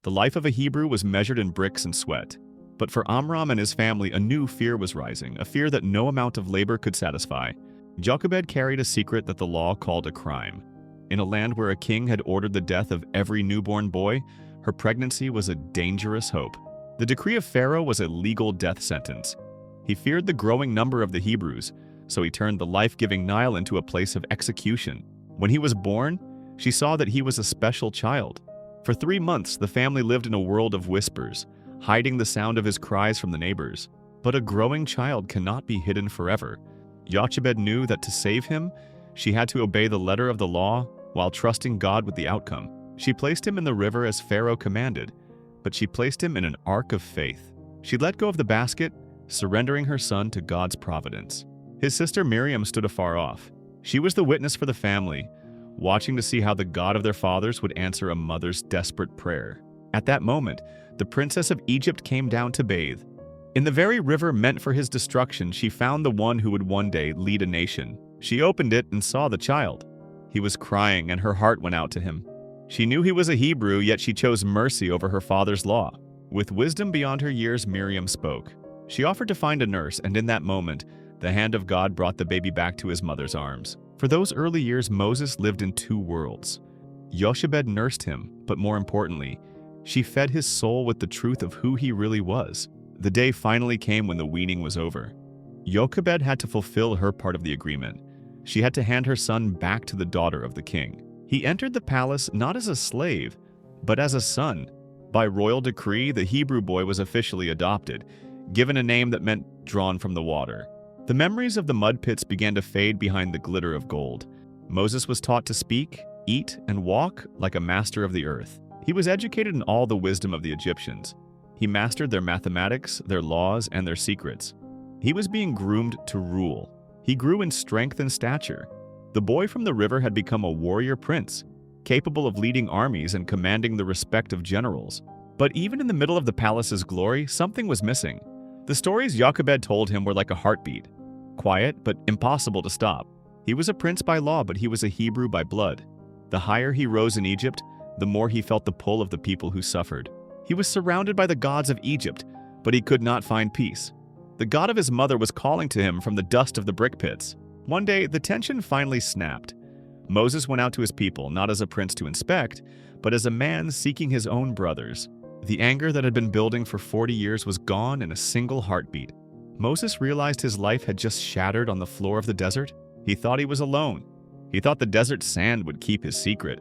The life of a Hebrew was measured in bricks and sweat. But for Amram and his family, a new fear was rising, a fear that no amount of labor could satisfy. Jochebed carried a secret that the law called a crime. In a land where a king had ordered the death of every newborn boy, her pregnancy was a dangerous hope. The decree of Pharaoh was a legal death sentence. He feared the growing number of the Hebrews, so he turned the life-giving Nile into a place of execution. When he was born, she saw that he was a special child. For 3 months, the family lived in a world of whispers, hiding the sound of his cries from the neighbors. But a growing child cannot be hidden forever. Jochebed knew that to save him, she had to obey the letter of the law while trusting God with the outcome. She placed him in the river as Pharaoh commanded, but she placed him in an ark of faith. She let go of the basket, surrendering her son to God's providence. His sister Miriam stood afar off. She was the witness for the family, watching to see how the God of their fathers would answer a mother's desperate prayer. At that moment, the princess of Egypt came down to bathe. In the very river meant for his destruction, she found the one who would one day lead a nation. She opened it and saw the child. He was crying, and her heart went out to him. She knew he was a Hebrew, yet she chose mercy over her father's law. With wisdom beyond her years, Miriam spoke. She offered to find a nurse, and in that moment, the hand of God brought the baby back to his mother's arms. For those early years, Moses lived in 2 worlds. Jochebed nursed him, but more importantly, she fed his soul with the truth of who he really was. The day finally came when the weaning was over. Jochebed had to fulfill her part of the agreement. She had to hand her son back to the daughter of the king. He entered the palace not as a slave, but as a son. By royal decree, the Hebrew boy was officially adopted, given a name that meant drawn from the water. The memories of the mud pits began to fade behind the glitter of gold. Moses was taught to speak, eat, and walk like a master of the earth. He was educated in all the wisdom of the Egyptians. He mastered their mathematics, their laws, and their secrets. He was being groomed to rule. He grew in strength and stature. The boy from the river had become a warrior prince, capable of leading armies and commanding the respect of generals. But even in the middle of the palace's glory, something was missing. The stories Jochebed told him were like a heartbeat, quiet but impossible to stop. He was a prince by law, but he was a Hebrew by blood. The higher he rose in Egypt, the more he felt the pull of the people who suffered. He was surrounded by the gods of Egypt, but he could not find peace. The God of his mother was calling to him from the dust of the brick pits. One day, the tension finally snapped. Moses went out to his people, not as a prince to inspect, but as a man seeking his own brothers. The anger that had been building for 40 years was gone in a single heartbeat. Moses realized his life had just shattered on the floor of the desert. He thought he was alone. He thought the desert sand would keep his secret.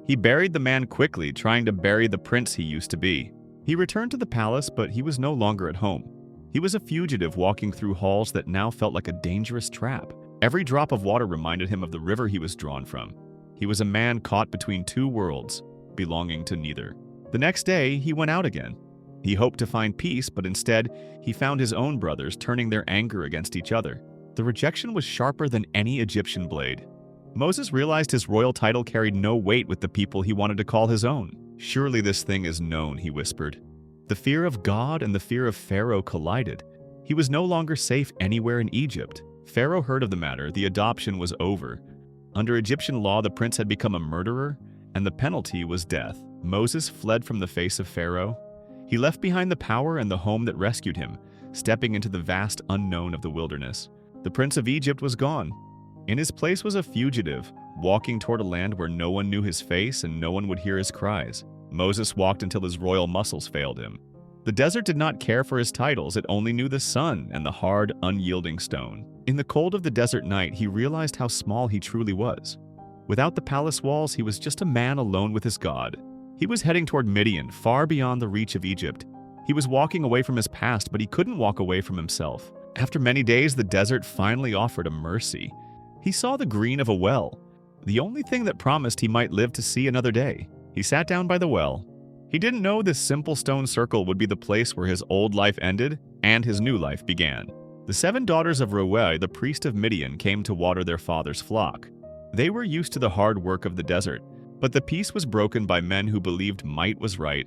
He buried the man quickly, trying to bury the prince he used to be. He returned to the palace, but he was no longer at home. He was a fugitive walking through halls that now felt like a dangerous trap. Every drop of water reminded him of the river he was drawn from. He was a man caught between 2 worlds, belonging to neither. The next day, he went out again. He hoped to find peace, but instead, he found his own brothers turning their anger against each other. The rejection was sharper than any Egyptian blade. Moses realized his royal title carried no weight with the people he wanted to call his own. "Surely this thing is known," he whispered. The fear of God and the fear of Pharaoh collided. He was no longer safe anywhere in Egypt. Pharaoh heard of the matter. The adoption was over. Under Egyptian law, the prince had become a murderer, and the penalty was death. Moses fled from the face of Pharaoh. He left behind the power and the home that rescued him, stepping into the vast unknown of the wilderness. The prince of Egypt was gone. In his place was a fugitive, walking toward a land where no one knew his face and no one would hear his cries. Moses walked until his royal muscles failed him. The desert did not care for his titles, it only knew the sun and the hard, unyielding stone. In the cold of the desert night, he realized how small he truly was. Without the palace walls, he was just a man alone with his God. He was heading toward Midian, far beyond the reach of Egypt. He was walking away from his past, but he couldn't walk away from himself. After many days, the desert finally offered a mercy. He saw the green of a well, the only thing that promised he might live to see another day. He sat down by the well. He didn't know this simple stone circle would be the place where his old life ended and his new life began. The 7 daughters of Reuel, the priest of Midian, came to water their father's flock. They were used to the hard work of the desert, but the peace was broken by men who believed might was right.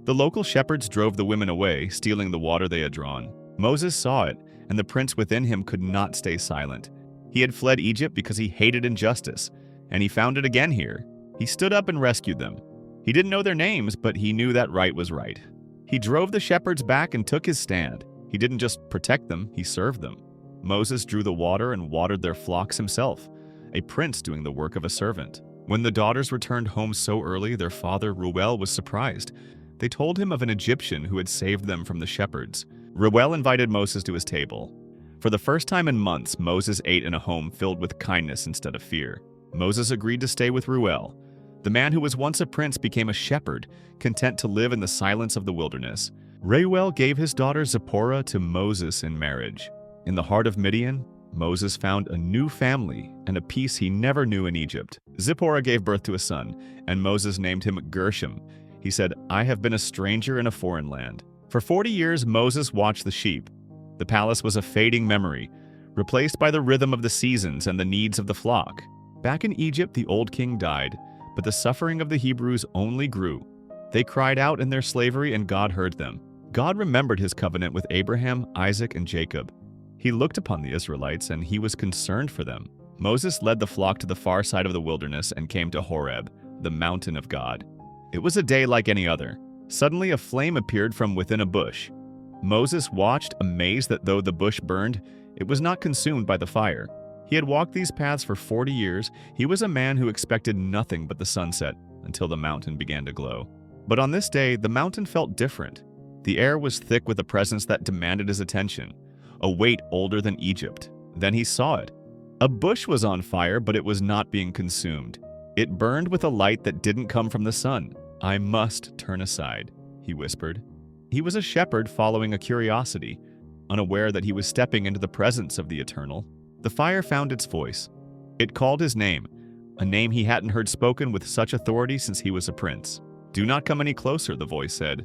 The local shepherds drove the women away, stealing the water they had drawn. Moses saw it, and the prince within him could not stay silent. He had fled Egypt because he hated injustice, and he found it again here. He stood up and rescued them. He didn't know their names, but he knew that right was right. He drove the shepherds back and took his stand. He didn't just protect them, he served them. Moses drew the water and watered their flocks himself, a prince doing the work of a servant. When the daughters returned home so early, their father Reuel was surprised. They told him of an Egyptian who had saved them from the shepherds. Reuel invited Moses to his table. For the first time in months, Moses ate in a home filled with kindness instead of fear. Moses agreed to stay with Reuel. The man who was once a prince became a shepherd, content to live in the silence of the wilderness. Reuel gave his daughter Zipporah to Moses in marriage. In the heart of Midian, Moses found a new family and a peace he never knew in Egypt. Zipporah gave birth to a son, and Moses named him Gershom. He said, "I have been a stranger in a foreign land." For 40 years, Moses watched the sheep. The palace was a fading memory, replaced by the rhythm of the seasons and the needs of the flock. Back in Egypt, the old king died, but the suffering of the Hebrews only grew. They cried out in their slavery, and God heard them. God remembered his covenant with Abraham, Isaac, and Jacob. He looked upon the Israelites, and he was concerned for them. Moses led the flock to the far side of the wilderness and came to Horeb, the mountain of God. It was a day like any other. Suddenly a flame appeared from within a bush. Moses watched, amazed that though the bush burned, it was not consumed by the fire. He had walked these paths for 40 years. He was a man who expected nothing but the sunset until the mountain began to glow. But on this day, the mountain felt different. The air was thick with a presence that demanded his attention, a weight older than Egypt. Then he saw it. A bush was on fire, but it was not being consumed. It burned with a light that didn't come from the sun. "I must turn aside," he whispered. He was a shepherd following a curiosity, unaware that he was stepping into the presence of the Eternal. The fire found its voice. It called his name, a name he hadn't heard spoken with such authority since he was a prince. "Do not come any closer," the voice said.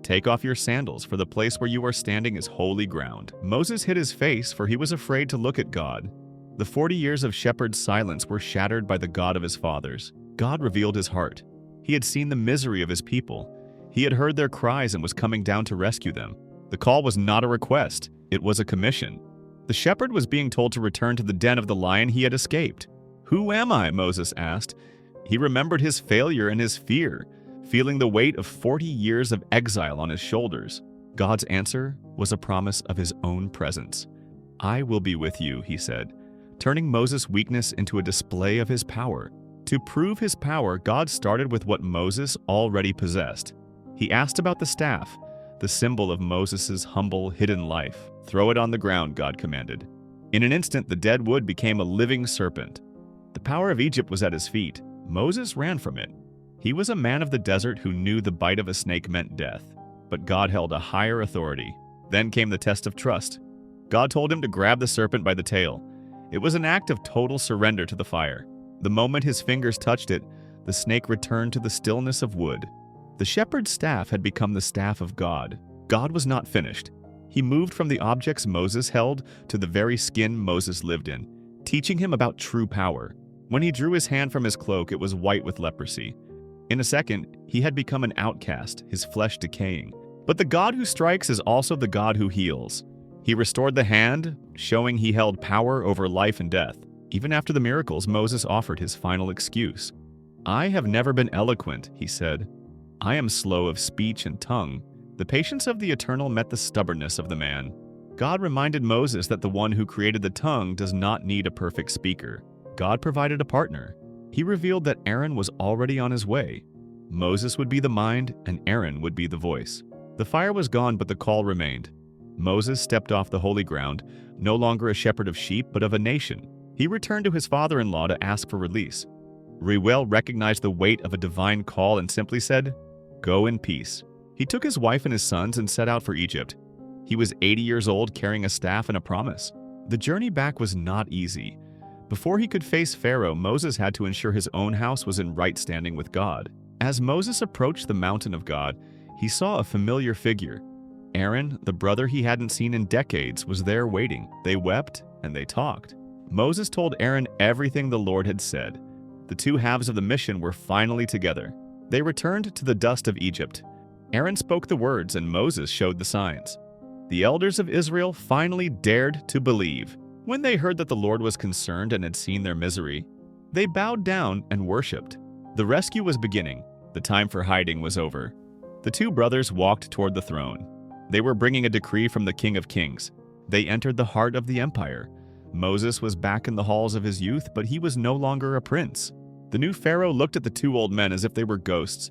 "Take off your sandals, for the place where you are standing is holy ground." Moses hid his face, for he was afraid to look at God. The 40 years of shepherd's silence were shattered by the God of his fathers. God revealed his heart. He had seen the misery of his people. He had heard their cries and was coming down to rescue them. The call was not a request, it was a commission. The shepherd was being told to return to the den of the lion he had escaped. "Who am I?" Moses asked. He remembered his failure and his fear, feeling the weight of 40 years of exile on his shoulders. God's answer was a promise of his own presence. "I will be with you," he said, turning Moses' weakness into a display of his power. To prove his power, God started with what Moses already possessed. He asked about the staff, the symbol of Moses' humble, hidden life. "Throw it on the ground," God commanded. In an instant, the dead wood became a living serpent. The power of Egypt was at his feet. Moses ran from it. He was a man of the desert who knew the bite of a snake meant death. But God held a higher authority. Then came the test of trust. God told him to grab the serpent by the tail. It was an act of total surrender to the fire. The moment his fingers touched it, the snake returned to the stillness of wood. The shepherd's staff had become the staff of God. God was not finished. He moved from the objects Moses held to the very skin Moses lived in, teaching him about true power. When he drew his hand from his cloak, it was white with leprosy. In a second, he had become an outcast, his flesh decaying. But the God who strikes is also the God who heals. He restored the hand, showing he held power over life and death. Even after the miracles, Moses offered his final excuse. "I have never been eloquent," he said. "I am slow of speech and tongue." The patience of the Eternal met the stubbornness of the man. God reminded Moses that the one who created the tongue does not need a perfect speaker. God provided a partner. He revealed that Aaron was already on his way. Moses would be the mind, and Aaron would be the voice. The fire was gone, but the call remained. Moses stepped off the holy ground, no longer a shepherd of sheep, but of a nation. He returned to his father-in-law to ask for release. Reuel recognized the weight of a divine call and simply said, "Go in peace." He took his wife and his sons and set out for Egypt. He was 80 years old, carrying a staff and a promise. The journey back was not easy. Before he could face Pharaoh, Moses had to ensure his own house was in right standing with God. As Moses approached the mountain of God, he saw a familiar figure. Aaron, the brother he hadn't seen in decades, was there waiting. They wept and they talked. Moses told Aaron everything the Lord had said. The two halves of the mission were finally together. They returned to the dust of Egypt. Aaron spoke the words and Moses showed the signs. The elders of Israel finally dared to believe. When they heard that the Lord was concerned and had seen their misery, they bowed down and worshipped. The rescue was beginning. The time for hiding was over. The two brothers walked toward the throne. They were bringing a decree from the King of Kings. They entered the heart of the empire. Moses was back in the halls of his youth, but he was no longer a prince. The new Pharaoh looked at the two old men as if they were ghosts.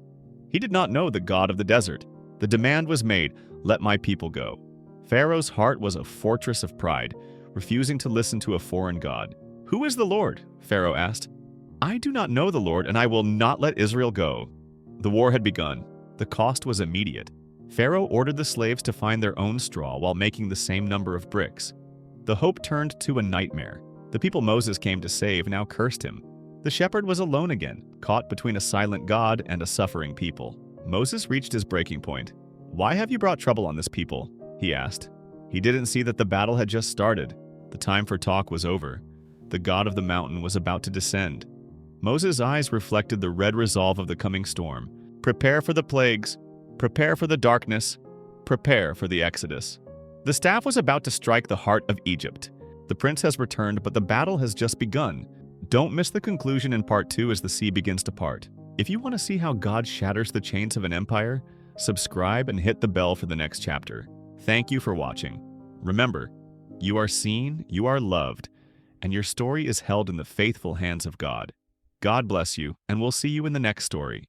He did not know the God of the desert. The demand was made, "Let my people go." Pharaoh's heart was a fortress of pride, refusing to listen to a foreign god. "Who is the Lord?" Pharaoh asked. "I do not know the Lord, and I will not let Israel go." The war had begun. The cost was immediate. Pharaoh ordered the slaves to find their own straw while making the same number of bricks. The hope turned to a nightmare. The people Moses came to save now cursed him. The shepherd was alone again, caught between a silent God and a suffering people. Moses reached his breaking point. "Why have you brought trouble on this people?" he asked. He didn't see that the battle had just started. The time for talk was over. The God of the mountain was about to descend. Moses' eyes reflected the red resolve of the coming storm. Prepare for the plagues. Prepare for the darkness. Prepare for the Exodus. The staff was about to strike the heart of Egypt. The prince has returned, but the battle has just begun. Don't miss the conclusion in part 2 as the sea begins to part. If you want to see how God shatters the chains of an empire, subscribe and hit the bell for the next chapter. Thank you for watching. Remember, you are seen, you are loved, and your story is held in the faithful hands of God. God bless you, and we'll see you in the next story.